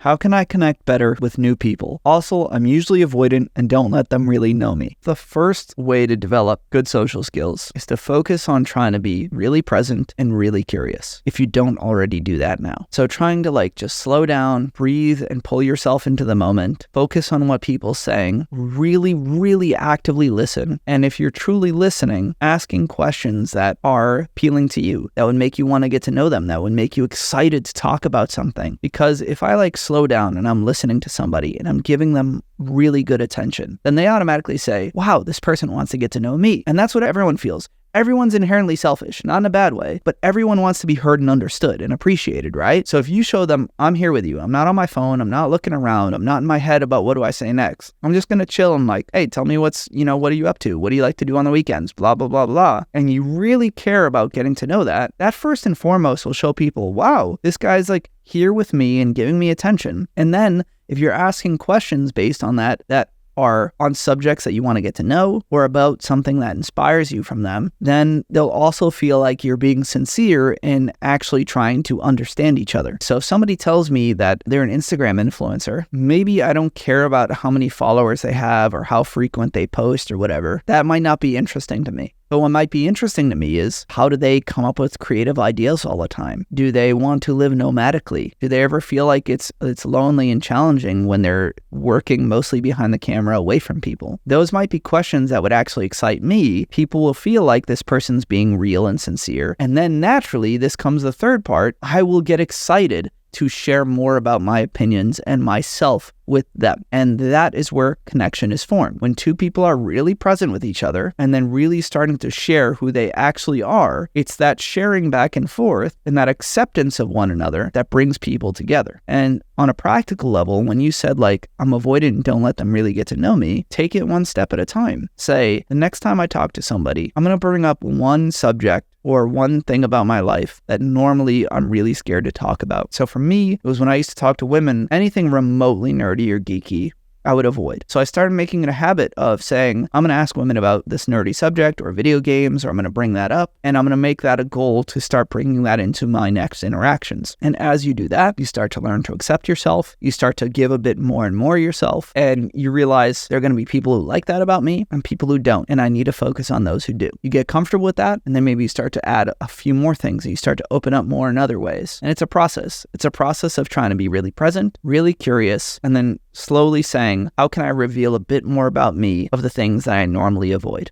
How can I connect better with new people? Also, I'm usually avoidant and don't let them really know me. The first way to develop good social skills is to focus on trying to be really present and really curious, if you don't already do that now. So trying to just slow down, breathe, and pull yourself into the moment. Focus on what people's saying. Really, really actively listen. And if you're truly listening, asking questions that are appealing to you, that would make you want to get to know them, that would make you excited to talk about something. Because if I slow down and I'm listening to somebody and I'm giving them really good attention, then they automatically say, wow, this person wants to get to know me. And that's what everyone feels. Everyone's inherently selfish, not in a bad way, but everyone wants to be heard and understood and appreciated, right? So if you show them, I'm here with you, I'm not on my phone, I'm not looking around, I'm not in my head about what do I say next. I'm just going to chill and hey, tell me what are you up to? What do you like to do on the weekends? Blah, blah, blah, blah. And you really care about getting to know that. That first and foremost will show people, wow, this guy's here with me and giving me attention. And then if you're asking questions based on that are on subjects that you want to get to know or about something that inspires you from them, then they'll also feel like you're being sincere in actually trying to understand each other. So if somebody tells me that they're an Instagram influencer, maybe I don't care about how many followers they have or how frequent they post or whatever. That might not be interesting to me. But what might be interesting to me is, how do they come up with creative ideas all the time? Do they want to live nomadically? Do they ever feel like it's lonely and challenging when they're working mostly behind the camera away from people? Those might be questions that would actually excite me. People will feel like this person's being real and sincere. And then naturally, this comes the third part. I will get excited to share more about my opinions and myself with them. And that is where connection is formed. When two people are really present with each other and then really starting to share who they actually are, it's that sharing back and forth and that acceptance of one another that brings people together. And on a practical level, when you said I'm avoidant and don't let them really get to know me, take it one step at a time. Say, the next time I talk to somebody, I'm going to bring up one subject or one thing about my life that normally I'm really scared to talk about. So for me, it was when I used to talk to women, anything remotely nerdy or geeky, I would avoid. So I started making it a habit of saying, I'm going to ask women about this nerdy subject or video games, or I'm going to bring that up, and I'm going to make that a goal to start bringing that into my next interactions. And as you do that, you start to learn to accept yourself, you start to give a bit more and more yourself, and you realize there are going to be people who like that about me and people who don't, and I need to focus on those who do. You get comfortable with that, and then maybe you start to add a few more things, and you start to open up more in other ways. And it's a process. It's a process of trying to be really present, really curious, and then slowly saying, how can I reveal a bit more about me of the things that I normally avoid?